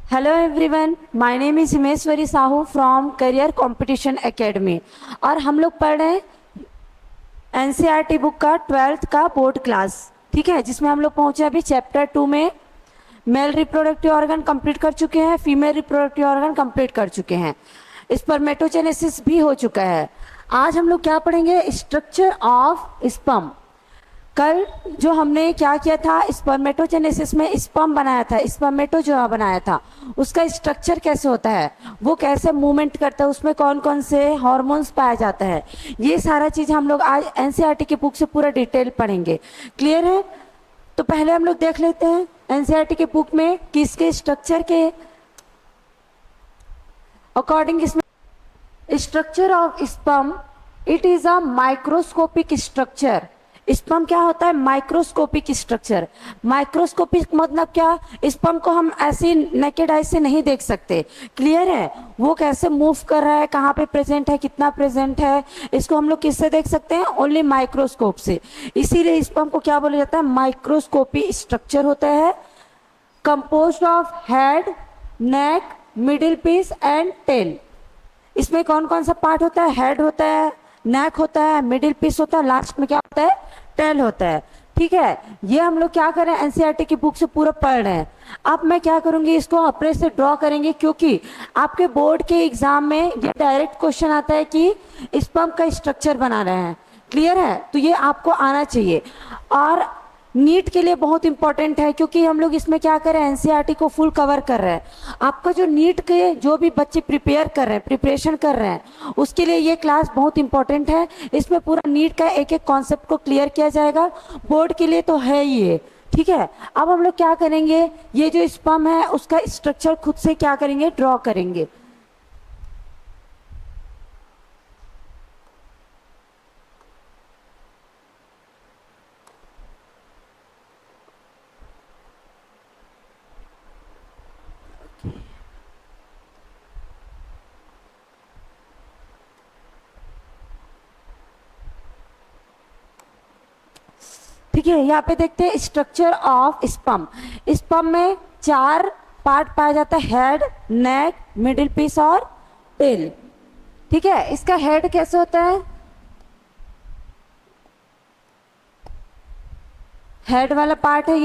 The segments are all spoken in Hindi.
Hello everyone, my name is Himeshwari Sahu from career competition academy. और हम लोग पढ़ रहे हैं एनसीईआरटी बुक का 12th का बोर्ड क्लास। ठीक है, जिसमें हम लोग पहुंचे अभी चैप्टर 2 में। मेल रिप्रोडक्टिव ऑर्गन कंप्लीट कर चुके हैं, फीमेल रिप्रोडक्टिव ऑर्गन कंप्लीट कर चुके हैं, स्पर्मेटोजेनेसिस भी हो चुका है। आज हम लोग क्या पढ़ेंगे? Structure of sperm. कल जो हमने क्या किया था, स्पर्मेटोजेनेसिस में स्पर्म बनाया था, स्पर्मेटो जो बनाया था, उसका स्ट्रक्चर कैसे होता है, वो कैसे मूवमेंट करता है, उसमें कौन कौन से हार्मोन्स पाया जाता है, ये सारा चीज हम लोग आज एनसीईआरटी की बुक से पूरा डिटेल पढ़ेंगे। क्लियर है? तो पहले हम लोग देख लेते हैं एनसीईआरटी के बुक में किसके स्ट्रक्चर के अकॉर्डिंग इसमें structure of sperm. It is a microscopic structure. Sperm क्या होता है? Microscopic structure. माइक्रोस्कोपिक मतलब क्या? स्पर्म को हम ऐसी नेकेड आई से नहीं देख सकते। क्लियर है? वो कैसे मूव कर रहा है, कहाँ पे प्रेजेंट है, कितना प्रेजेंट है, इसको हम लोग किससे देख सकते हैं? ओनली माइक्रोस्कोप से। इसीलिए स्पर्म को क्या बोला जाता है? माइक्रोस्कोपी स्ट्रक्चर होता है, composed of head, neck, middle piece and tail. इसमें कौन कौन सा पार्ट होता है? हेड होता है, नेक होता है, मिडिल पीस होता है, लास्ट में क्या होता है? टेल होता है। ठीक है, ये हम लोग क्या कर रहे हैं? एनसीईआरटी की बुक से पूरा पढ़ रहे हैं। अब मैं क्या करूंगी, इसको अपने से ड्रॉ करेंगे, क्योंकि आपके बोर्ड के एग्जाम में ये डायरेक्ट क्वेश्चन आता है कि स्पर्म का स्ट्रक्चर बना रहे हैं। क्लियर है? तो ये आपको आना चाहिए और नीट के लिए बहुत इंपॉर्टेंट है, क्योंकि हम लोग इसमें क्या कर रहे हैं? एनसीईआरटी को फुल कवर कर रहे हैं। आपका जो नीट के जो भी बच्चे प्रिपेयर कर रहे हैं, प्रिपरेशन कर रहे हैं, उसके लिए ये क्लास बहुत इंपॉर्टेंट है। इसमें पूरा नीट का एक एक कॉन्सेप्ट को क्लियर किया जाएगा। बोर्ड के लिए तो है ही ये। ठीक है, अब हम लोग क्या करेंगे, ये जो स्पर्म है उसका स्ट्रक्चर खुद से क्या करेंगे? ड्रॉ करेंगे। ठीक है, यहाँ पे देखते हैं स्ट्रक्चर ऑफ स्पर्म। स्पर्म में 4 पार्ट पाया जाता है, हेड, नेक, मिडिल पीस और टेल। ठीक है, इसका हेड कैसे होता है? हेड वाला पार्ट है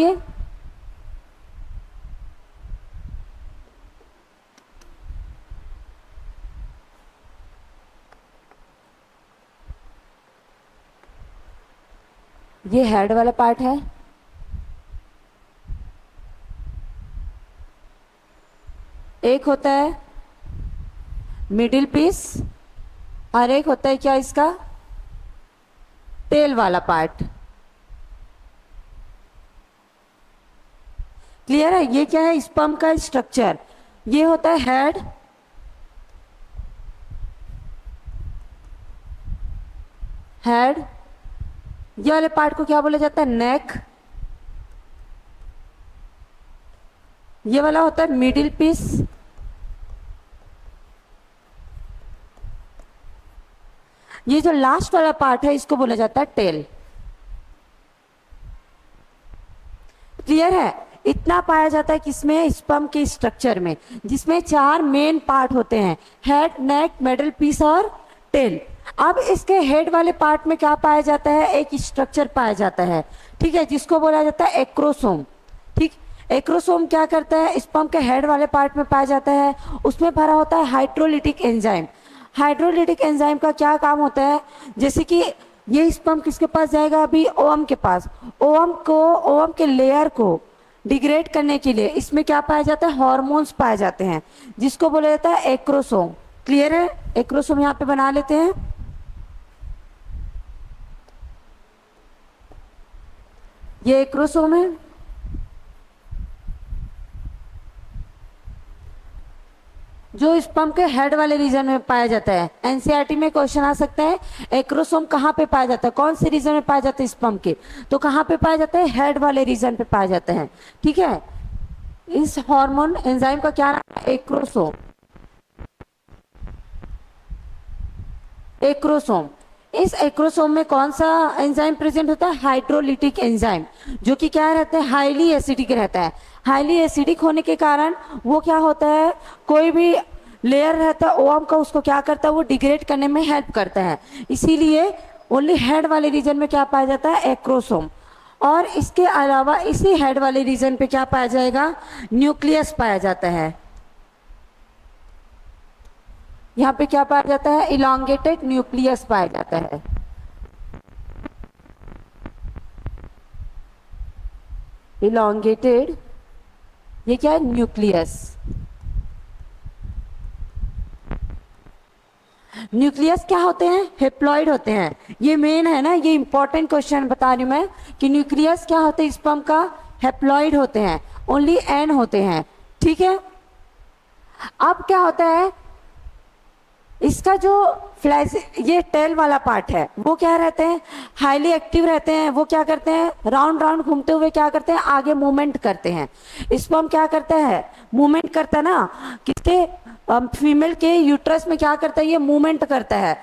ये हेड वाला पार्ट है। एक होता है मिडिल पीस और एक होता है क्या इसका? टेल वाला पार्ट। क्लियर है? ये क्या है? स्पर्म का स्ट्रक्चर। ये होता है हेड, हेड। ये वाले पार्ट को क्या बोला जाता है? नेक। ये वाला होता है मिडिल पीस। ये जो लास्ट वाला पार्ट है इसको बोला जाता है टेल। क्लियर है? इतना पाया जाता है किसमें? स्पर्म के स्ट्रक्चर में, जिसमें 4 मेन पार्ट होते हैं, हेड, नेक, मिडिल पीस और टेल। अब इसके हेड वाले पार्ट में क्या पाया जाता है? एक स्ट्रक्चर पाया जाता है, ठीक है, जिसको बोला जाता है एक्रोसोम। ठीक, एक्रोसोम क्या करता है? स्पर्म के हेड वाले पार्ट में पाया जाता है। उसमें भरा होता है हाइड्रोलिटिक एंजाइम। हाइड्रोलिटिक एंजाइम का क्या काम होता है? जैसे कि ये स्पर्म किसके पास जाएगा? अभी ओवम के पास। ओवम के लेयर को डिग्रेड करने के लिए इसमें क्या पाया जाता है? हॉर्मोन्स पाए जाते हैं, जिसको बोला जाता है एक्रोसोम। क्लियर है? एक्रोसोम यहाँ पे बना लेते हैं। ये एक्रोसोम है। जो स्पर्म के हेड वाले रीजन में पाया जाता है। एनसीईआरटी में क्वेश्चन आ सकता है एक्रोसोम कहाँ पे पाया जाता है, कौन से रीजन में पाया जाता है स्पर्म के? तो कहाँ पे पाया जाता है? हेड वाले रीजन पे पाया जाता है। ठीक है, इस हार्मोन एंजाइम का क्या नाम है? एक्रोसोम। एक्रोसोम। इस एक्रोसोम में कौन सा एंजाइम प्रेजेंट होता है? हाइड्रोलिटिक एंजाइम, जो कि क्या रहता है? हाईली एसिडिक रहता है। हाईली एसिडिक होने के कारण वो क्या होता है, कोई भी लेयर रहता है ओवम का, उसको क्या करता है? वो डिग्रेड करने में हेल्प करता है। इसीलिए ओनली हेड वाले रीजन में क्या पाया जाता है? एक्रोसोम। और इसके अलावा इसी हेड वाले रीजन पे क्या पाया जाएगा? न्यूक्लियस पाया जाता है। यहाँ पे क्या पाया जाता है? इलांगेटेड न्यूक्लियस पाया जाता है। इलांगेटेड, ये क्या है? न्यूक्लियस। न्यूक्लियस क्या होते हैं? हेप्लॉइड होते हैं। ये मेन है ना, ये इंपॉर्टेंट क्वेश्चन बता रही हूं मैं कि न्यूक्लियस क्या होते हैं स्पर्म का? हेप्लॉइड होते हैं, ओनली एन होते हैं। ठीक है। अब क्या होता है, इसका जो फ्लैश, ये टेल वाला पार्ट है, वो क्या रहते हैं? हाईली एक्टिव रहते हैं। वो क्या करते हैं? राउंड राउंड घूमते हुए क्या करते हैं? आगे मूवमेंट करते हैं। स्पर्म क्या करता है? मूवमेंट करता है ना, किसके? फीमेल के यूट्रस में क्या करता है? ये मूवमेंट करता है।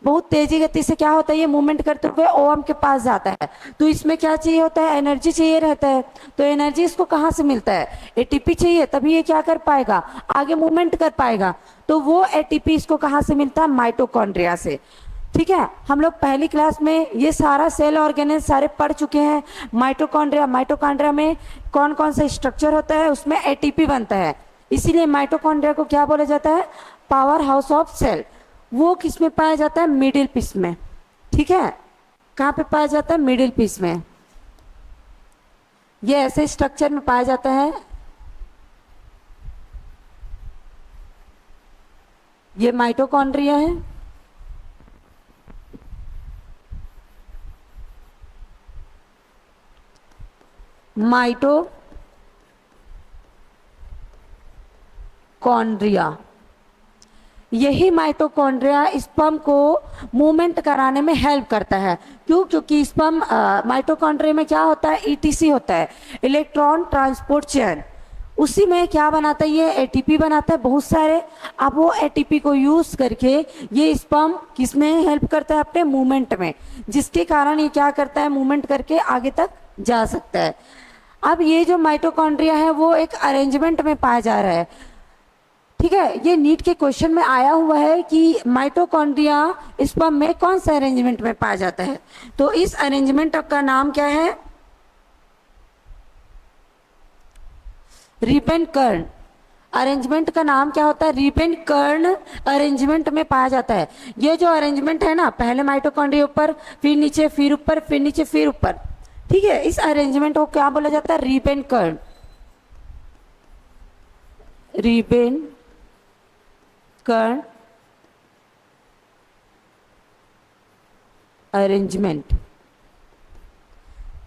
बहुत तेजी गति से क्या होता है? ये मूवमेंट करते हुए ओवम के पास जाता है। तो इसमें क्या चाहिए होता है? एनर्जी चाहिए रहता है। तो एनर्जी इसको कहाँ से मिलता है? एटीपी चाहिए, तभी ये क्या कर पाएगा? आगे मूवमेंट कर पाएगा। तो वो एटीपी इसको कहाँ से मिलता है? माइटोकॉन्ड्रिया से। ठीक है। हम लोग पहली क्लास में ये सारा सेल ऑर्गेनेल सारे पढ़ चुके हैं। माइटोकॉन्ड्रिया, माइटोकॉन्ड्रिया में कौन कौन सा स्ट्रक्चर होता है? उसमें एटीपी बनता है। इसीलिए माइटोकॉन्ड्रिया को क्या बोला जाता है? Power house of cell. वो किस में पाया जाता है? मिडिल पीस में। ठीक है। कहाँ पे पाया जाता है? मिडिल पीस में। ये ऐसे स्ट्रक्चर में पाया जाता है। ये माइटोकॉन्ड्रिया है। माइटोकॉन्ड्रिया, यही माइटोकॉन्ड्रिया स्पर्म को मूवमेंट कराने में हेल्प करता है। क्यों? क्योंकि स्पर्म माइटोकॉन्ड्रिया में क्या होता है? ईटीसी होता है, इलेक्ट्रॉन ट्रांसपोर्ट चेन। उसी में क्या बनाता है? ये एटीपी बनाता है बहुत सारे। अब वो एटीपी को यूज करके ये स्पर्म किस में हेल्प करता है? अपने मूवमेंट में, जिसके कारण ये क्या करता है? मूवमेंट करके आगे तक जा सकता है। अब ये जो माइटोकॉन्ड्रिया है वो एक अरेंजमेंट में पाया जा रहा है। ठीक है। ये नीट के क्वेश्चन में आया हुआ है कि माइटोकॉन्ड्रिया स्पर्म में कौन सा अरेंजमेंट में पाया जाता है? तो इस अरेंजमेंट का नाम क्या है? रिबन कर्ण। अरेंजमेंट का नाम क्या होता है? रिबन कर्ण अरेंजमेंट में पाया जाता है। ये जो अरेंजमेंट है ना, पहले माइटोकॉन्ड्रिया ऊपर, फिर नीचे, फिर ऊपर, फिर नीचे, फिर ऊपर। ठीक है। इस अरेंजमेंट को क्या बोला जाता है? रिबन कर्ण। रिबन कर्ण अरेंजमेंट।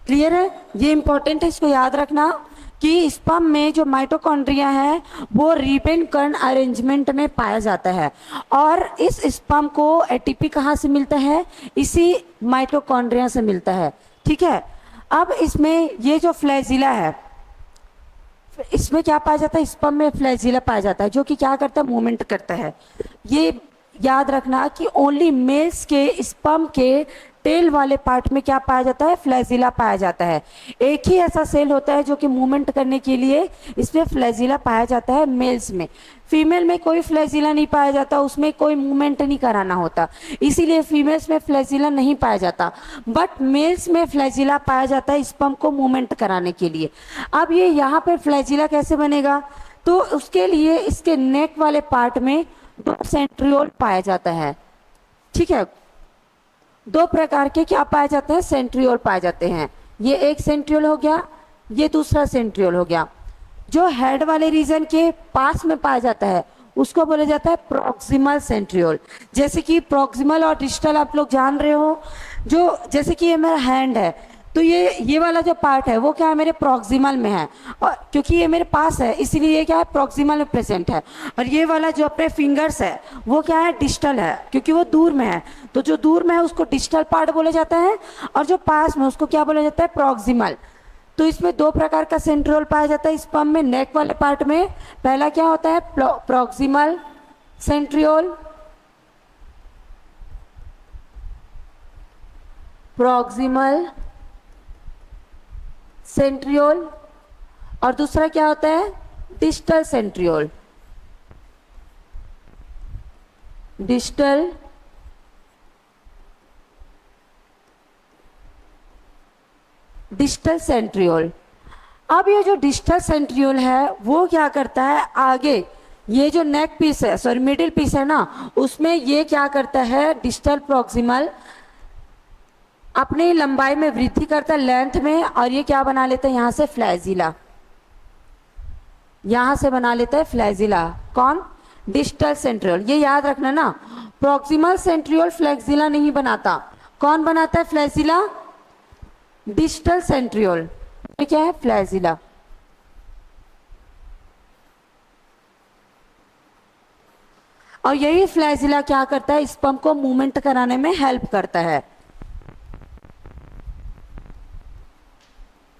क्लियर है? ये इंपॉर्टेंट है, इसको याद रखना कि स्पर्म में जो माइटोकॉन्ड्रिया है वो रिबन कर्ण अरेंजमेंट में पाया जाता है। और इस स्पर्म को एटीपी कहाँ से मिलता है? इसी माइटोकॉन्ड्रिया से मिलता है। ठीक है। अब इसमें ये जो फ्लैजिला है, इसमें क्या पाया जाता है? स्पर्म में फ्लैजिला पाया जाता है, जो कि क्या करता है? मूवमेंट करता है। ये याद रखना कि ओनली मेल्स के स्पर्म के टेल वाले पार्ट में क्या पाया जाता है? फ्लैजिला पाया जाता है। एक ही ऐसा सेल होता है जो कि मूवमेंट करने के लिए इसमें फ्लैजिला पाया जाता है मेल्स में। फीमेल में कोई फ्लैजिला नहीं पाया जाता, उसमें कोई मूवमेंट नहीं कराना होता, इसीलिए फीमेल्स में फ्लैजिला नहीं पाया जाता। बट मेल्स में फ्लैजिला पाया जाता है स्पर्म को मूवमेंट कराने के लिए। अब ये यहाँ पे फ्लैजिला कैसे बनेगा? तो उसके लिए इसके नेक वाले पार्ट में दो सेंट्रियोल पाया जाता है। ठीक है। दो प्रकार के क्या पाए जाते हैं? सेंट्रियोल पाए जाते हैं। ये एक सेंट्रियोल हो गया, ये दूसरा सेंट्रियोल हो गया। जो हेड वाले रीजन के पास में पाया जाता है उसको बोला जाता है प्रॉक्सिमल सेंट्रियोल। जैसे कि प्रॉक्सिमल और डिस्टल आप लोग जान रहे हो। जो जैसे कि ये मेरा हैंड है, तो ये वाला जो पार्ट है वो क्या है? मेरे प्रॉक्सिमल में है, और क्योंकि ये मेरे पास है इसीलिए ये क्या है? प्रॉक्सिमल में प्रेजेंट है। और ये वाला जो अपने फिंगर्स है वो क्या है? डिस्टल है, क्योंकि वो दूर में है। तो जो दूर में है उसको डिस्टल पार्ट बोला जाता है, और जो पास में उसको क्या बोला जाता है? प्रॉक्सिमल। तो इसमें दो प्रकार का सेंट्रियोल पाया जाता है स्पर्म में, नेक वाले पार्ट में। पहला क्या होता है? प्रॉक्सिमल सेंट्रियोल, प्रॉक्सिमल सेंट्रियोल, और दूसरा क्या होता है, distal centriole. Distal distal centriole. अब ये जो डिस्टल सेंट्रियोल है वो क्या करता है, आगे ये जो नेक पीस है, सॉरी मिडिल पीस है ना, उसमें ये क्या करता है, डिस्टल प्रॉक्सिमल अपनी लंबाई में वृद्धि करता है, लेंथ में, और ये क्या बना लेता है, यहां से फ्लैजिला, यहां से बना लेता है फ्लैजिला। कौन, डिस्टल सेंट्रियोल। ये याद रखना ना, प्रॉक्सिमल सेंट्रियोल फ्लैजिला नहीं बनाता, कौन बनाता है फ्लैजिला, डिस्टल सेंट्रियोल। ये क्या है, फ्लैजिला। और यही फ्लैजिला क्या करता है, स्पर्म को मूवमेंट कराने में हेल्प करता है,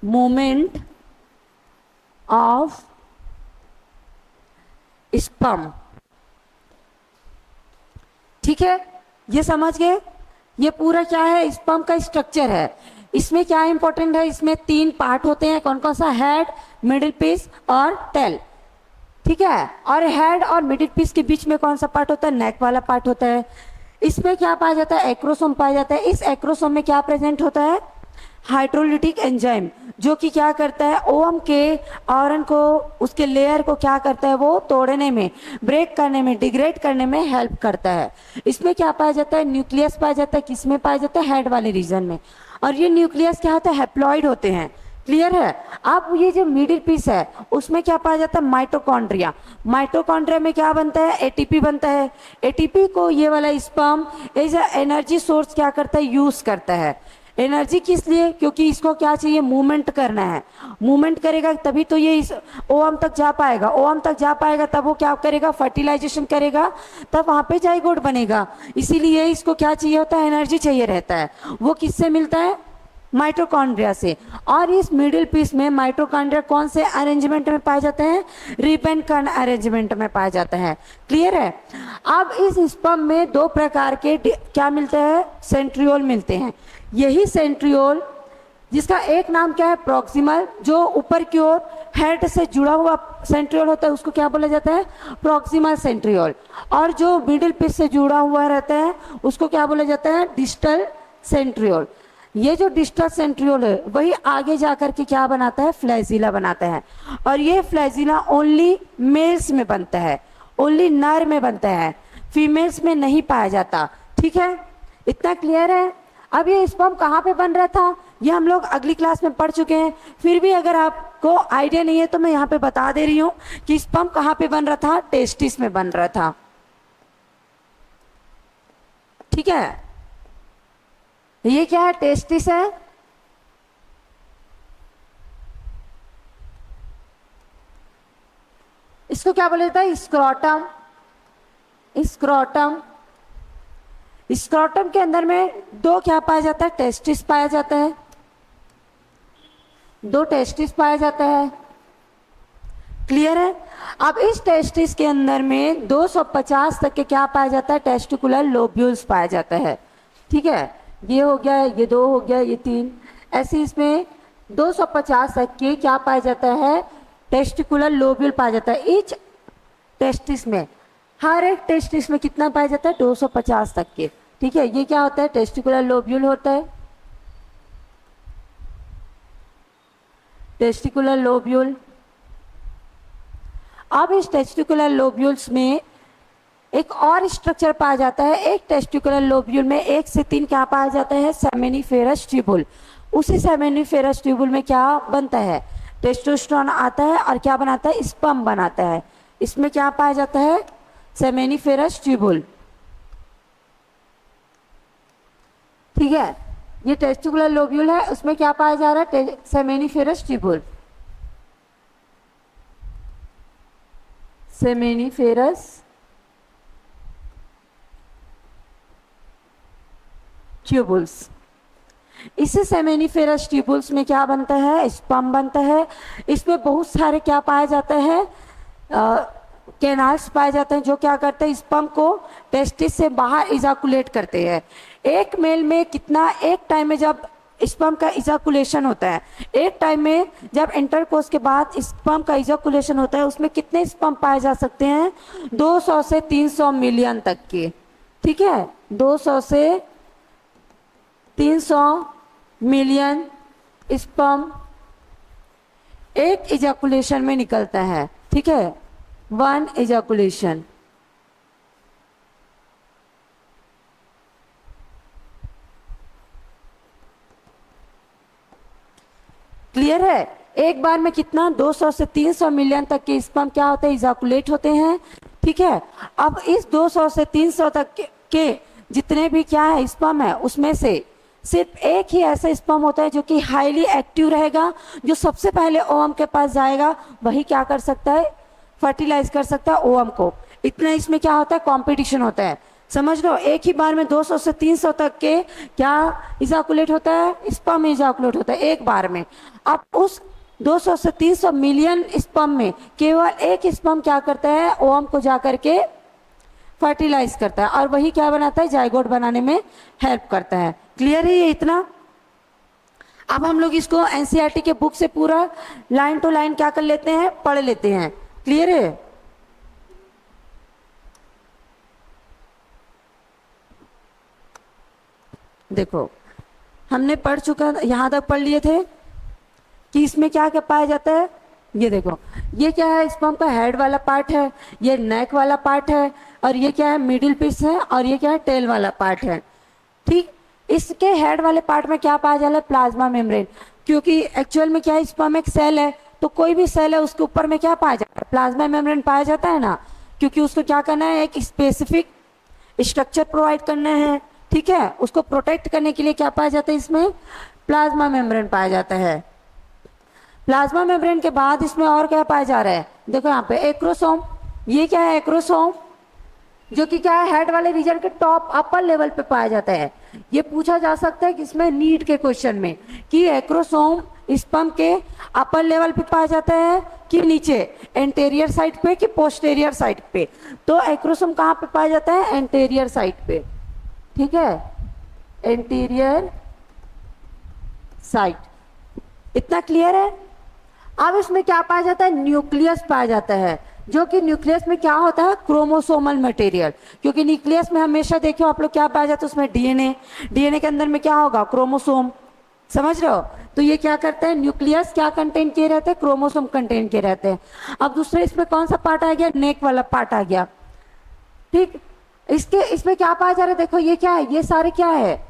मूवमेंट ऑफ स्पर्म। ठीक है, ये समझ गए। ये पूरा क्या है, स्पर्म का स्ट्रक्चर है। इसमें क्या इंपॉर्टेंट है, इसमें 3 पार्ट होते हैं, कौन कौन सा, हेड, मिडिल पीस और टेल। ठीक है, और हेड और मिडिल पीस के बीच में कौन सा पार्ट होता है, नेक वाला पार्ट होता है। इसमें क्या पाया जाता है, एक्रोसोम पाया जाता है। इस एक्रोसोम में क्या प्रेजेंट होता है, हाइड्रोलिटिक एंजाइम, जो कि क्या करता है, ओवम के आवरण को, उसके लेयर को क्या करता है, वो तोड़ने में, ब्रेक करने में, डिग्रेड करने में हेल्प करता है। इसमें क्या पाया जाता है, न्यूक्लियस पाया जाता है। किसमें पाया जाता है, हेड वाले रीजन में। और ये न्यूक्लियस क्या होता है, हैप्लॉइड होते हैं। क्लियर है। अब ये जो मिडिल पीस है उसमें क्या पाया जाता है, माइटोकॉन्ड्रिया। माइटोकॉन्ड्रिया में क्या बनता है, एटीपी बनता है। एटीपी को ये वाला sperm as a energy source क्या करता है, यूज करता है। एनर्जी किस लिए, क्योंकि इसको क्या चाहिए, मूवमेंट करना है। मूवमेंट करेगा तभी तो ये इस ओवम तक जा पाएगा। ओवम तक जा पाएगा तब वो क्या करेगा, फर्टिलाइजेशन करेगा, तब वहां पे जाइगोट बनेगा। इसीलिए इसको क्या चाहिए होता है, एनर्जी चाहिए रहता है। वो किससे मिलता है, माइटोकॉन्ड्रिया से। और इस मिडिल पीस में माइटोकॉन्ड्रिया कौन से अरेंजमेंट में पाए जाते हैं, रिबन कण अरेंजमेंट में पाया जाता है। क्लियर है। अब इस स्पर्म में 2 प्रकार के क्या मिलते हैं, सेंट्रियोल मिलते हैं। यही सेंट्रियोल, जिसका एक नाम क्या है, प्रॉक्सिमल, जो ऊपर की ओर हेड से जुड़ा हुआ सेंट्रियोल होता है उसको क्या बोला जाता है, प्रॉक्सिमल सेंट्रियोल। और जो मिडिल पीस से जुड़ा हुआ रहता है उसको क्या बोला जाता है, डिस्टल सेंट्रियोल। ये जो डिस्टल सेंट्रियोल है वही आगे जाकर के क्या बनाता है, फ्लैजिला बनाता है। और ये फ्लैजिला ओनली मेल्स में बनता है, ओनली नर में बनता है, फीमेल्स में नहीं पाया जाता। ठीक है, इतना क्लियर है। अब ये स्पर्म कहाँ पे बन रहा था, ये हम लोग अगली क्लास में पढ़ चुके हैं। फिर भी अगर आपको आइडिया नहीं है तो मैं यहाँ पे बता दे रही हूँ कि स्पर्म कहाँ पे बन रहा था, टेस्टिस में बन रहा था। ठीक है, ये क्या है, टेस्टिस है। इसको क्या बोला जाता है, स्क्रोटम। स्क्रोटम, स्क्रोटम के अंदर में 2 क्या पाया जाता है, टेस्टिस पाया जाता है। 2 टेस्टिस पाया जाता है। क्लियर है। अब इस टेस्टिस के अंदर में 250 तक के क्या पाया जाता है, टेस्टिकुलर लोब्यूल्स पाया जाता है। ठीक है, ये हो गया, ये 2 हो गया, ये 3, ऐसे इसमें 250 तक के क्या पाया जाता है, टेस्टिकुलर लोब्यूल पाया जाता है। ईच टेस्टिस में, हर एक टेस्टिस में कितना पाया जाता है, 250 तक के। ठीक है, ये क्या होता है, टेस्टिकुलर लोब्यूल होता है, टेस्टिकुलर लोब्यूल। अब इस टेस्टिकुलर लोब्यूल्स में एक और स्ट्रक्चर पाया जाता है। एक टेस्टिकुलर लोब्यूल में 1 से 3 क्या पाया जाता है, सेमेनिफेरस ट्यूबुल। उसी सेमेनिफेरस ट्यूबुल में क्या बनता है, टेस्टोस्टेरोन आता है और क्या बनाता है, स्पर्म बनाता है। इसमें क्या पाया जाता है, सेमेनिफेरस ट्यूबुल। ठीक है, ये टेस्टिकुलर लोब्यूल है, उसमें क्या पाया जा रहा है, सेमेनिफेरस ट्यूबुल। Seminiferous tubules. इसे सेमेनिफेरस ट्यूबुल्स में क्या बनता है, स्पर्म बनता है। इसमें बहुत सारे क्या पाया जाता है, कैनाल्स पाए जाते हैं जो क्या करते हैं, स्पर्म को टेस्टिस से बाहर इजाकुलेट करते हैं। एक मेल में कितना, एक टाइम में जब स्पर्म का इजाकुलेशन होता है, एक टाइम में जब इंटरकोर्स के बाद स्पर्म का इजाकुलेशन होता है, उसमें कितने स्पर्म पाए जा सकते हैं, 200 से 300 मिलियन तक के। ठीक है, 200 से 300 मिलियन स्पर्म एक इजाकुलेशन में निकलता है। ठीक है, वन इजाकुलेशन। क्लियर है? एक बार में कितना, 200 से 300 मिलियन तक के स्पर्म क्या होते हैं, इजाकुलेट होते हैं। ठीक है, अब इस 200 से 300 तक के जितने भी क्या है स्पर्म है, उसमें से सिर्फ एक ही ऐसा स्पर्म होता है जो कि हाईली एक्टिव रहेगा, जो सबसे पहले ओवम के पास जाएगा, वही क्या कर सकता है, फर्टिलाइज कर सकता है ओवम को। इतना इसमें क्या होता है, कंपटीशन होता है। समझ लो, एक ही बार में 200 से 300 तक के क्या इजाकुलेट होता है, स्पर्म इजाकुलेट होता है एक बार में। अब उस 200 से 300 मिलियन स्पर्म में केवल एक स्पर्म क्या करता है, ओवम को जाकर के फर्टिलाइज करता है, और वही क्या बनाता है, जाइगोट बनाने में हेल्प करता है। क्लियर है ये इतना? अब हम लोग इसको एनसीईआरटी के बुक से पूरा लाइन टू लाइन क्या कर लेते हैं, पढ़ लेते हैं। क्लियर है? देखो, हमने पढ़ चुका, यहां तक पढ़ लिए थे कि इसमें क्या क्या पाया जाता है। ये देखो, ये क्या है, स्पर्म का हेड वाला पार्ट है, ये नेक वाला पार्ट है, और ये क्या है, मिडिल पीस है, और ये क्या है, टेल वाला पार्ट है। ठीक, इसके हेड वाले पार्ट में क्या पाया जाता है, प्लाज्मा मेम्ब्रेन। क्योंकि एक्चुअल में क्या है, स्पर्म एक सेल है, तो कोई भी सेल है उसके ऊपर में क्या पाया जाता है, प्लाज्मा मेम्ब्रेन पाया जाता है ना। क्योंकि उसको क्या करना है, एक स्पेसिफिक स्ट्रक्चर प्रोवाइड करना है। ठीक है, उसको प्रोटेक्ट करने के लिए क्या पाया जाता है, इसमें प्लाज्मा मेम्ब्रेन पाया जाता है। प्लाज्मा मेम्ब्रेन के बाद इसमें और क्या पाया जा रहा है, देखो यहाँ पे एक्रोसोम। ये क्या है, एक्रोसोम, जो कि क्या है, हेड वाले रीजन के टॉप अपर लेवल पे पाया जाता है। ये पूछा जा सकता है कि इसमें नीट के क्वेश्चन में कि एक्रोसोम स्पर्म के अपर लेवल पे पाया जाता है कि नीचे, एंटेरियर साइड पे कि पोस्टेरियर साइड पे। तो एक्रोसोम कहाँ पे पाया जाता है, एंटेरियर साइड पे। ठीक है, एंटीरियर साइड। इतना क्लियर है? अब इसमें क्या पाया जाता है, न्यूक्लियस पाया जाता है, जो कि न्यूक्लियस में क्या होता है, क्रोमोसोमल मटेरियल। क्योंकि न्यूक्लियस में हमेशा देखियो आप लोग क्या पाया जाता है, उसमें डीएनए, डीएनए के अंदर में क्या होगा, क्रोमोसोम। समझ रहे हो? तो ये क्या करते हैं, न्यूक्लियस क्या कंटेन किए रहते हैं, क्रोमोसोम कंटेन किए रहते हैं। अब दूसरे इसमें कौन सा पार्ट आ गया, नेक वाला पार्ट आ गया। ठीक, इसमें क्या पाया जा रहा है, देखो ये क्या है, ये सारे क्या है,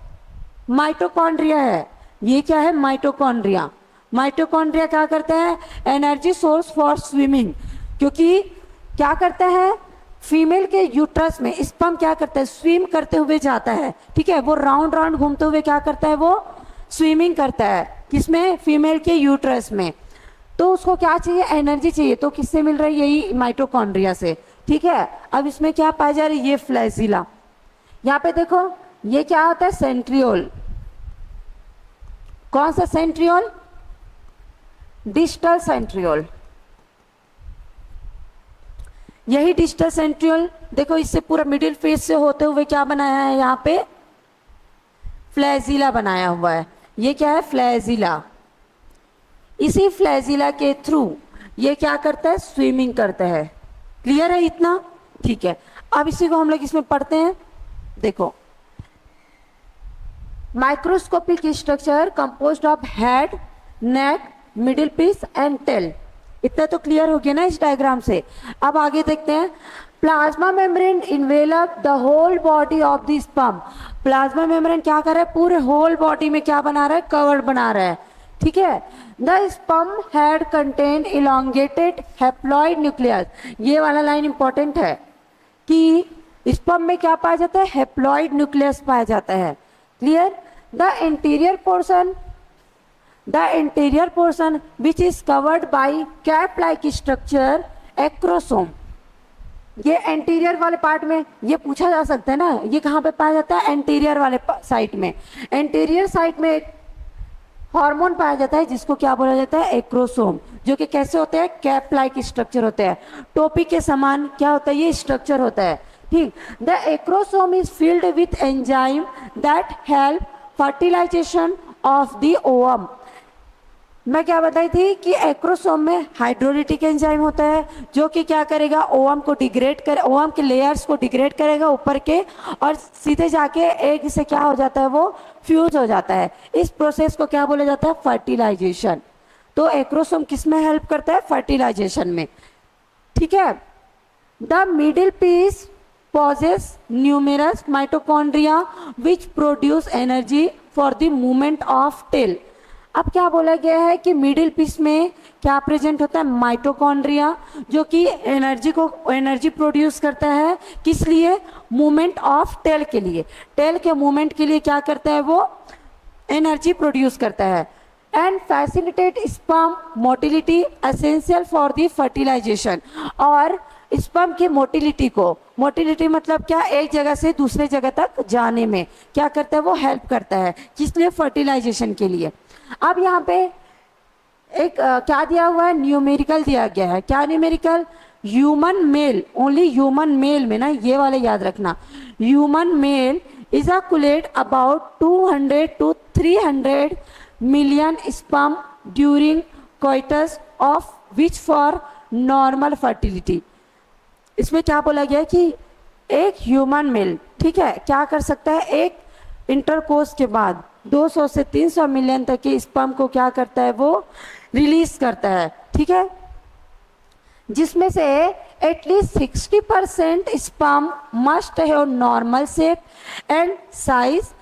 माइटोकॉन्ड्रिया है। ये क्या है, माइटोकॉन्ड्रिया। माइटोकॉन्ड्रिया क्या करते हैं, एनर्जी सोर्स फॉर स्विमिंग। क्योंकि क्या करता है, फीमेल के यूट्रस में स्पर्म क्या करता है, स्विम करते हुए जाता है। ठीक है, वो राउंड राउंड घूमते हुए क्या करता है, वो स्विमिंग करता है। किसमें, फीमेल के यूट्रस में। तो उसको क्या चाहिए, एनर्जी चाहिए। तो किससे मिल रही है, यही माइटोकॉन्ड्रिया से। ठीक है, अब इसमें क्या पाया जा रहा है, ये फ्लैजिला। यहाँ पे देखो, ये क्या होता है, सेंट्रियोल। कौन सा सेंट्रियोल, डिस्टल सेंट्रियोल। यही डिस्टल सेंट्रियोल, देखो इससे पूरा मिडिल फेस से होते हुए क्या बनाया है, यहाँ पे फ्लैजिला बनाया हुआ है। ये क्या है, फ्लैजिला। इसी फ्लैजिला के थ्रू ये क्या करता है, स्विमिंग करता है। क्लियर है इतना? ठीक है, अब इसी को हम लोग इसमें पढ़ते हैं। देखो, microscopic structure composed of head, neck, middle piece and tail. इतना तो क्लियर हो गया ना इस डायग्राम से। अब आगे देखते हैं, plasma membrane envelop the whole body of the sperm. Plasma membrane क्या कर रहा है, पूरे होल बॉडी में क्या बना रहा है, कवर बना रहा है। ठीक है, the sperm head contain elongated haploid nucleus. ये वाला लाइन इंपॉर्टेंट है कि स्पर्म में क्या पाया जाता है, हैप्लॉइड न्यूक्लियस पाया जाता है। Clear? The interior portion which is covered by cap like structure acrosome. ये एंटीरियर वाले पार्ट में, ये पूछा जा सकता है ना, ये कहाँ पे पाया जाता है, एंटीरियर वाले साइड में। एंटीरियर साइड में एक हार्मोन पाया जाता है जिसको क्या बोला जाता है, एक्रोसोम, जो कि कैसे होते हैं, कैप लाइक स्ट्रक्चर होते हैं, टोपी के समान क्या होता है, ये स्ट्रक्चर होता है। ठीक, the acrosome is filled with enzyme that help fertilization of the ovum. मैं क्या बताई थी कि एक्रोसोम में हाइड्रोलिटिक एंजाइम होता है जो कि क्या करेगा, ओवम को डिग्रेड कर, ओवम के लेयर्स को डिग्रेड करेगा ऊपर के, और सीधे जाके एग से क्या हो जाता है, वो फ्यूज हो जाता है। इस प्रोसेस को क्या बोला जाता है, फर्टिलाइजेशन। तो एक्रोसोम किस में हेल्प करता है, फर्टिलाइजेशन में। ठीक है, the middle piece possess numerous mitochondria which produce energy for the movement of tail। अब क्या बोला गया है कि मिडिल पीस में क्या प्रेजेंट होता है, माइटोकॉन्ड्रिया, जो कि एनर्जी प्रोड्यूस करता है, किस लिए, मूवमेंट ऑफ टेल के लिए। टेल के मूवमेंट के लिए क्या करता है, वो एनर्जी प्रोड्यूस करता है। And facilitate sperm motility essential for the fertilization. और स्पर्म की मोटिलिटी को, मोटिलिटी मतलब क्या, एक जगह से दूसरे जगह तक जाने में क्या करता है, वो हेल्प करता है, किस लिए, फर्टिलाइजेशन के लिए। अब यहाँ पे एक क्या दिया हुआ है, न्यूमेरिकल दिया गया है। क्या numerical, human male, only human male में ना, ये वाले याद रखना, human male ejaculate about 200 to 300 million sperm during coitus of which for normal fertility। इसमें क्या बोला गया है कि एक ह्यूमन मेल, ठीक है, क्या कर सकता है, एक इंटरकोर्स के बाद 200 से 300 मिलियन तक के स्पर्म को क्या करता है, वो रिलीज करता है। ठीक है, जिसमें से at least 60% sperm must have normal shape and size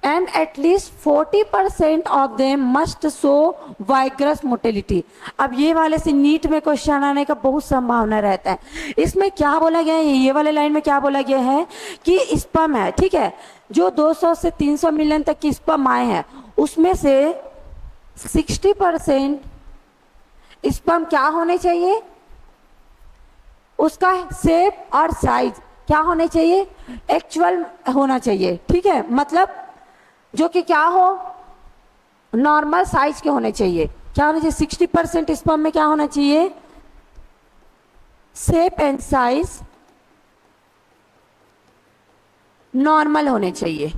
and at least 40% of them must show vigorous motility. अब ये वाले से नीट में क्वेश्चन आने का बहुत संभावना रहता है। इसमें क्या बोला गया है, ये वाले लाइन में क्या बोला गया है कि स्पर्म है, ठीक है, जो 200 से 300 मिलियन तक की स्पर्म आए हैं, उसमें से 60% स्पर्म क्या होने चाहिए, उसका शेप और साइज क्या होने चाहिए, एक्चुअल होना चाहिए। ठीक है, मतलब जो कि क्या हो, नॉर्मल साइज के होने चाहिए। क्या होना चाहिए, 60% स्पर्म में क्या होना चाहिए, शेप एंड साइज नॉर्मल होने चाहिए।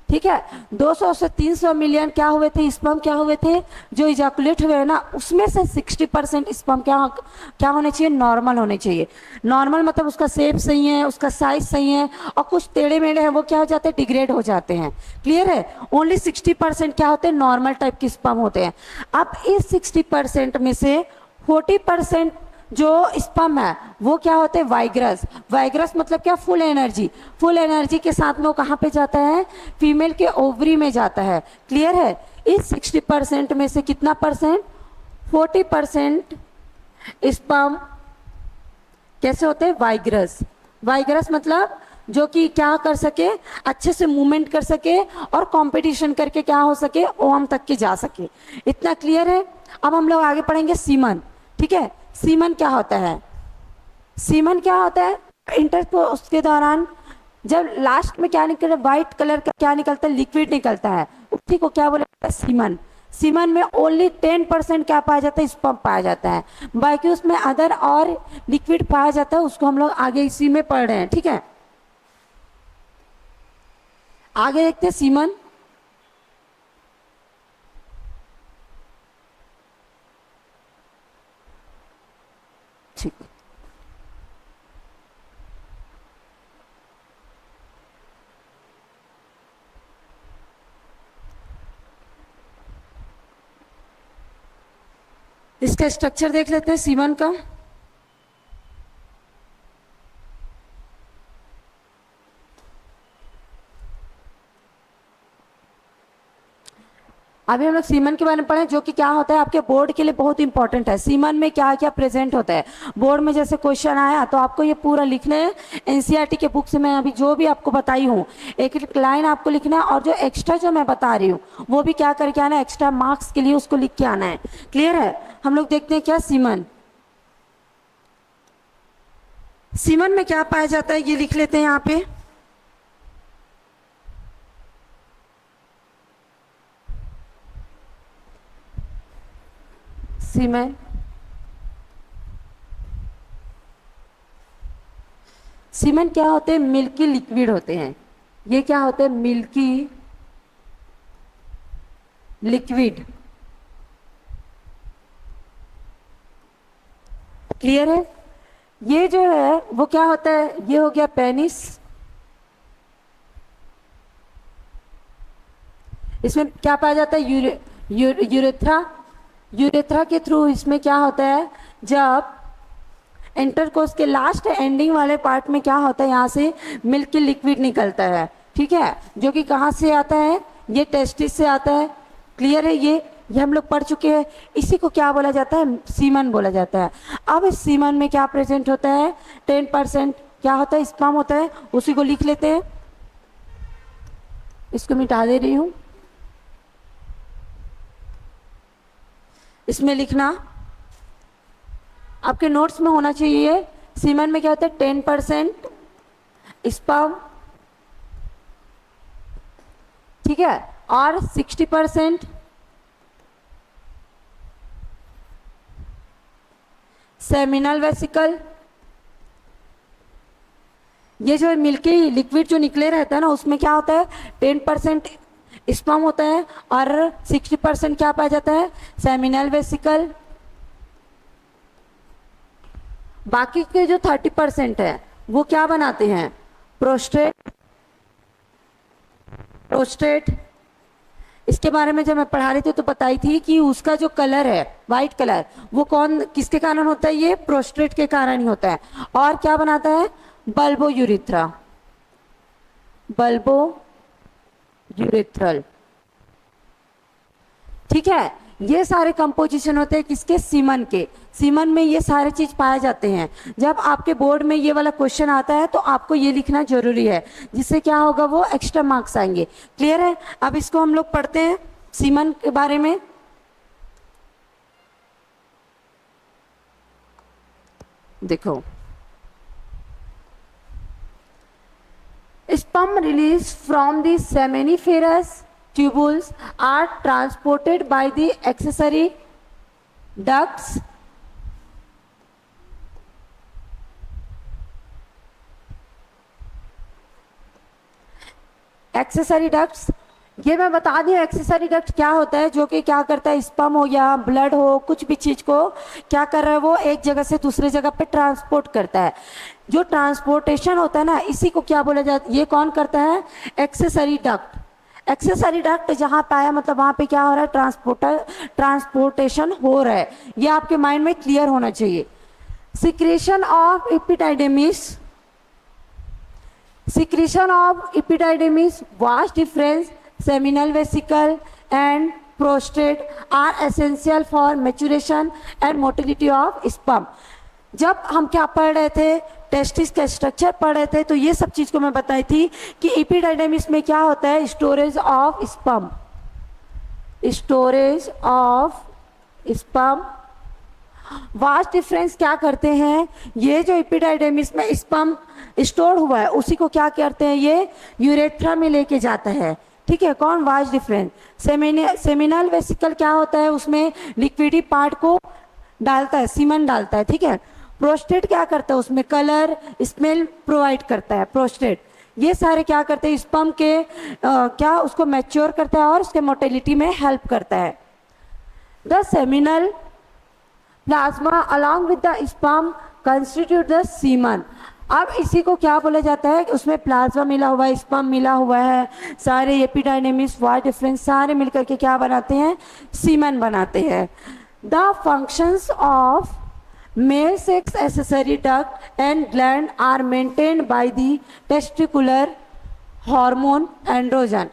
ठीक है, 200 से 300 मिलियन क्या हुए थे, स्पर्म क्या हुए थे, जो इजैकुलेट हुए ना, उसमें से 60% स्पर्म क्या होने चाहिए, नॉर्मल होने चाहिए। नॉर्मल मतलब उसका शेप सही है, उसका साइज सही है, और कुछ टेढ़े मेढ़े हैं वो क्या हो जाते हैं, डिग्रेड हो जाते हैं। क्लियर है, ओनली 60% क्या होते हैं, नॉर्मल टाइप के स्पर्म होते हैं। अब इस 60% में से 40% जो स्पर्म है वो क्या होते हैं, वाइग्रस। वाइग्रस मतलब क्या, फुल एनर्जी, फुल एनर्जी के साथ में वो कहाँ पे जाता है, फीमेल के ओवरी में जाता है। क्लियर है, इस 60% में से कितना परसेंट, 40% स्पर्म कैसे होते हैं, वाइग्रस। वाइग्रस मतलब जो कि क्या कर सके, अच्छे से मूवमेंट कर सके और कंपटीशन करके क्या हो सके, ओवम तक के जा सके। इतना क्लियर है। अब हम लोग आगे पढ़ेंगे सीमन। ठीक है, सीमन क्या होता है, सीमन क्या होता है, इंटरकोर्स के दौरान जब लास्ट में क्या निकलता है, व्हाइट कलर का क्या निकलता है, लिक्विड निकलता है, उसी को क्या बोला जाता है, सीमन। सीमन में ओनली 10% क्या पाया जाता है, स्पर्म पाया जाता है, बाकी उसमें अदर और लिक्विड पाया जाता है, उसको हम लोग आगे इसी में पढ़ रहे हैं। ठीक है, आगे देखते हैं सीमन। ठीक, इसका स्ट्रक्चर देख लेते हैं सीमन का। अभी हम लोग सीमन के बारे में पढ़े, जो कि क्या होता है, आपके बोर्ड के लिए बहुत इंपॉर्टेंट है। सीमन में क्या क्या प्रेजेंट होता है, बोर्ड में जैसे क्वेश्चन आया तो आपको ये पूरा लिखना है। एनसीईआरटी के बुक से मैं अभी जो भी आपको बताई हूँ, एक एक लाइन आपको लिखना है, और जो एक्स्ट्रा जो मैं बता रही हूँ वो भी क्या करके आना है, एक्स्ट्रा मार्क्स के लिए उसको लिख के आना है। क्लियर है, हम लोग देखते हैं क्या सीमन। सीमन में क्या पाया जाता है, ये लिख लेते हैं यहाँ पे। सीमेन सीमेन क्या होते हैं? मिल्की लिक्विड होते हैं। ये क्या होते हैं? Milky liquid. क्लियर है? ये जो है वो क्या होता है? ये हो गया पेनिस। इसमें क्या पाया जाता है? यूरेथ्रा। यूरेथ्रा के थ्रू इसमें क्या होता है? जब इंटरकोर्स के लास्ट एंडिंग वाले पार्ट में क्या होता है? यहाँ से मिल्की लिक्विड निकलता है, ठीक है, जो कि कहाँ से आता है? ये टेस्टिस से आता है। क्लियर है? ये हम लोग पढ़ चुके हैं। इसी को क्या बोला जाता है? सीमन बोला जाता है। अब इस सीमन में क्या प्रेजेंट होता है? 10% क्या होता है? स्पर्म होता है। उसी को लिख लेते हैं। इसको मिटा दे रही हूं। इसमें लिखना आपके नोट्स में होना चाहिए। सीमन में क्या होता है? 10% स्पर्म, ठीक है, और 60% सेमिनल वेसिकल। ये जो मिल्की लिक्विड जो निकले रहता है ना, उसमें क्या होता है? 10% स्पर्म होता है और 60% क्या पाया जाता है? Seminal vesicle. बाकी के जो 30% है वो क्या बनाते हैं? प्रोस्टेट। प्रोस्टेट इसके बारे में जब मैं पढ़ा रही थी तो बताई थी कि उसका जो कलर है वाइट कलर, वो कौन किसके कारण होता है? ये प्रोस्टेट के कारण ही होता है। और क्या बनाता है? Bulbo urethra. बल्बो यूरिथ्रल, ठीक है। ये सारे कंपोजिशन होते हैं किसके? सीमन के। सीमन में ये सारे चीज पाए जाते हैं। जब आपके बोर्ड में ये वाला क्वेश्चन आता है तो आपको ये लिखना जरूरी है, जिससे क्या होगा? वो एक्स्ट्रा मार्क्स आएंगे। क्लियर है? अब इसको हम लोग पढ़ते हैं सीमन के बारे में। देखो, sperm released from the seminiferous tubules are transported by the accessory ducts accessory ducts. ये मैं बता दूं एक्सेसरी डक्ट क्या होता है, जो कि क्या करता है? स्पर्म हो या ब्लड हो, कुछ भी चीज को क्या कर रहा है? वो एक जगह से दूसरी जगह पे ट्रांसपोर्ट करता है। जो ट्रांसपोर्टेशन होता है ना, इसी को क्या बोला जाता है? ये कौन करता है? Accessory duct. एक्सेसरी डक्ट जहां पाया मतलब वहां पे क्या हो रहा है? ट्रांसपोर्टेशन हो रहा है। ये आपके माइंड में क्लियर होना चाहिए। Secretion of epididymis. Secretion of epididymis, vast difference, seminal vesicle and prostate are essential for maturation and motility of sperm. जब हम क्या पढ़ रहे थे? टेस्टिस का स्ट्रक्चर पढ़ रहे थे, तो ये सब चीज को मैं बताई थी कि एपिडाइडेमिस में क्या होता है? Storage of sperm. Storage of sperm. Vast difference क्या करते हैं? ये जो एपिडाइडेमिस में स्पर्म स्टोर हुआ है उसी को क्या करते हैं? ये यूरेथ्रा में लेके जाता है, ठीक है। कौन? Vast difference. सेमिनल वेसिकल क्या होता है? उसमें लिक्विडी पार्ट को डालता है, सीमन डालता है, ठीक है। प्रोस्टेट क्या करता है? उसमें कलर स्मेल प्रोवाइड करता है प्रोस्टेट। ये सारे क्या करते हैं? स्पर्म के क्या उसको मैच्योर करता है और उसके मोटिलिटी में हेल्प करता है। The seminal plasma along with the sperm constitute the semen. अब इसी को क्या बोला जाता है? उसमें प्लाज्मा मिला हुआ है, स्पर्म मिला हुआ है, सारे एपिडाइडेमिस, वाइट डिफरेंस सारे मिलकर के क्या बनाते हैं? सीमन बनाते हैं। The functions of male sex accessory duct and gland are maintained by the testicular hormone androgen.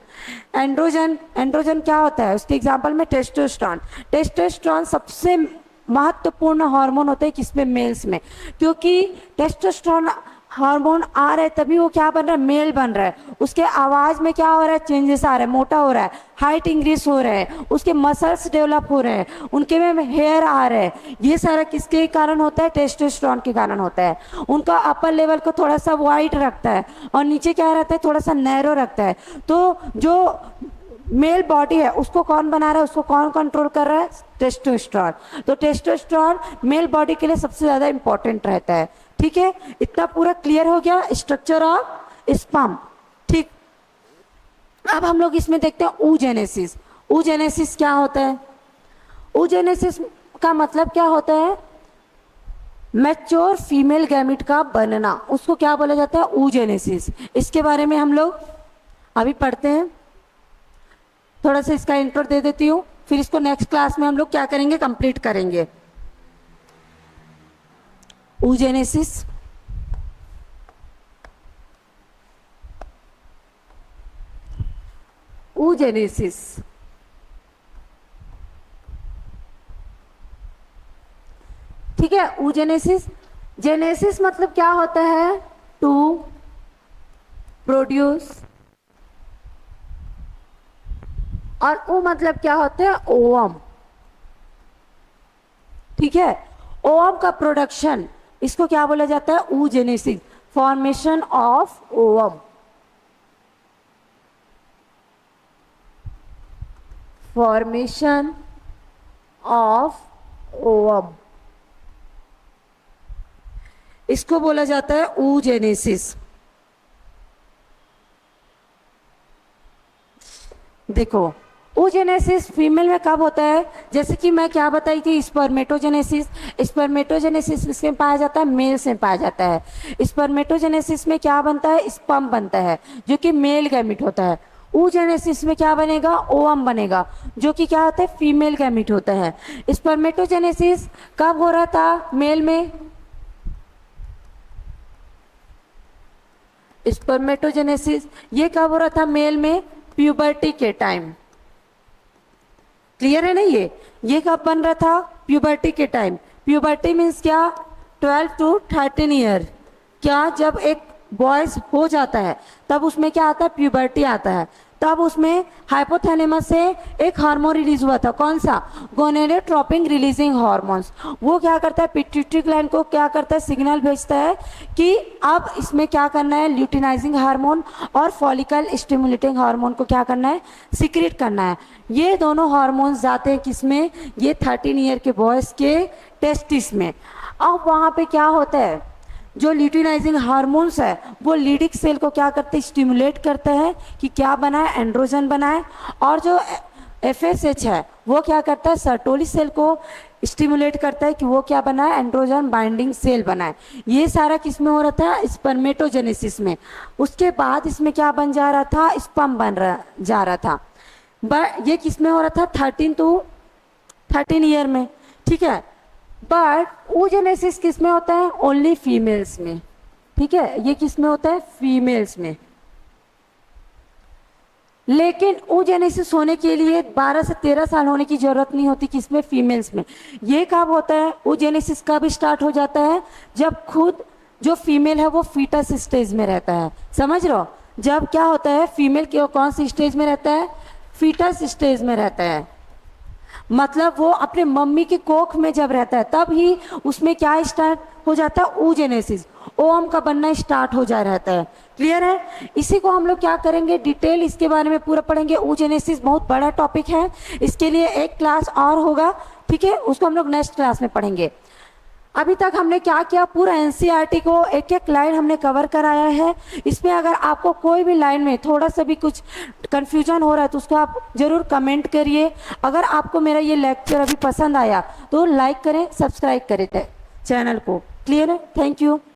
Androgen क्या होता है? उसके एग्जाम्पल में टेस्टोस्टेरोन। टेस्टोस्टेरोन सबसे महत्वपूर्ण हार्मोन होते हैं किसमें? मेल्स में, क्योंकि टेस्टोस्टेरोन हार्मोन आ रहा है तभी वो क्या बन रहा है? मेल बन रहा है। उसके आवाज में क्या हो रहा है? चेंजेस आ रहा है, मोटा हो रहा है, हाइट इंक्रीज हो रहा है, उसके मसल्स डेवलप हो रहे हैं, उनके में हेयर आ रहा है। ये सारा किसके कारण होता है? टेस्टोस्टेरोन के कारण होता है। उनका अपर लेवल को थोड़ा सा वाइड रखता है और नीचे क्या रहता है? थोड़ा सा नैरो रखता है। तो जो मेल बॉडी है उसको कौन बना रहा है? उसको कौन कंट्रोल कर रहा है? टेस्टोस्टेरोन। तो टेस्टोस्टेरोन मेल बॉडी के लिए सबसे ज्यादा इंपॉर्टेंट रहता है। ठीक है, इतना पूरा क्लियर हो गया स्ट्रक्चर ऑफ स्पर्म। ठीक, अब हम लोग इसमें देखते हैं oogenesis। oogenesis क्या होता है? oogenesis का मतलब क्या होता है? मैच्योर फीमेल गैमिट का बनना, उसको क्या बोला जाता है? oogenesis। इसके बारे में हम लोग अभी पढ़ते हैं, थोड़ा सा इसका इंट्रो दे देती हूँ, फिर इसको नेक्स्ट क्लास में हम लोग क्या करेंगे, कंप्लीट करेंगे। oogenesis oogenesis ठीक है। oogenesis, जेनेसिस मतलब क्या होता है? टू प्रोड्यूस, और ओ मतलब क्या होता है? ओवम। ठीक है, ओवम का प्रोडक्शन, इसको क्या बोला जाता है? oogenesis, formation of ovum, formation of ovum, इसको बोला जाता है oogenesis। देखो, oogenesis फीमेल में कब होता है? जैसे कि मैं क्या बताई थी, स्पर्मेटोजेनेसिस। स्पर्मेटोजेनेसिस इसमें पाया जाता है, मेल से पाया जाता है। स्पर्मेटोजेनेसिस में क्या बनता है? स्पर्म बनता है, जो कि मेल गैमिट होता है। oogenesis में क्या बनेगा? ओवम बनेगा, जो कि क्या होता है? फीमेल गैमिट होता है। स्पर्मेटोजेनेसिस कब हो रहा था मेल में? स्पर्मेटोजेनेसिस ये कब हो रहा था मेल में? प्यूबर्टी के टाइम। क्लियर है ना? ये कब बन रहा था? प्यूबर्टी के टाइम। प्यूबर्टी मीन्स क्या? 12 टू 13 ईयर। क्या, जब एक बॉयज हो जाता है तब उसमें क्या आता है? प्यूबर्टी आता है। तब उसमें हाइपोथैलेमस से एक हार्मोन रिलीज हुआ था, कौन सा? Gonadotropin releasing hormones. वो क्या करता है? पिट्यूटरी ग्लैंड को क्या करता है? सिग्नल भेजता है कि अब इसमें क्या करना है? ल्यूटिनाइजिंग हार्मोन और फॉलिकल स्टिमुलेटिंग हार्मोन को क्या करना है? सीक्रेट करना है। ये दोनों हार्मोन्स जाते हैं किसमें? ये 13 ईयर के बॉयज के टेस्टिस में। अब वहाँ पे क्या होता है? जो ल्यूटिनाइजिंग हार्मोन्स है वो लीडिक सेल को क्या करते हैं? स्टिमुलेट करते हैं कि क्या बनाए? एंड्रोजन बनाए। और जो FSH है वो क्या करता है? सर्टोली सेल को स्टिमुलेट करता है कि वो क्या बनाए? एंड्रोजन बाइंडिंग सेल बनाए। ये सारा किस में हो रहा था? स्पर्मेटोजेनेसिस में। उसके बाद इसमें क्या बन जा रहा था? स्पर्म बन रहा जा रहा था। ये किस में हो रहा था? 13 ईयर में। ठीक है, बट oogenesis किस में होता है? ओनली फीमेल्स में। ठीक है, ये किस में होता है? फीमेल्स में। लेकिन oogenesis होने के लिए 12 से 13 साल होने की जरूरत नहीं होती, किसमें? फीमेल्स में। ये कब होता है? oogenesis कब स्टार्ट हो जाता है? जब खुद जो फीमेल है वो फीटस स्टेज में रहता है। समझ रहे हो? जब क्या होता है? फीमेल कौन सी स्टेज में रहता है? फीटस स्टेज में रहता है। मतलब वो अपने मम्मी के कोख में जब रहता है तब ही उसमें क्या स्टार्ट हो जाता है? oogenesis, ओवम का बनना स्टार्ट हो जा रहता है। क्लियर है? इसी को हम लोग क्या करेंगे? डिटेल इसके बारे में पूरा पढ़ेंगे। oogenesis बहुत बड़ा टॉपिक है, इसके लिए एक क्लास और होगा। ठीक है, उसको हम लोग नेक्स्ट क्लास में पढ़ेंगे। अभी तक हमने क्या किया? पूरा NCERT को एक एक लाइन हमने कवर कराया है। इसमें अगर आपको कोई भी लाइन में थोड़ा सा भी कुछ कंफ्यूजन हो रहा है तो उसको आप जरूर कमेंट करिए। अगर आपको मेरा ये लेक्चर अभी पसंद आया तो लाइक करें, सब्सक्राइब करें चैनल को। क्लियर है? Thank you.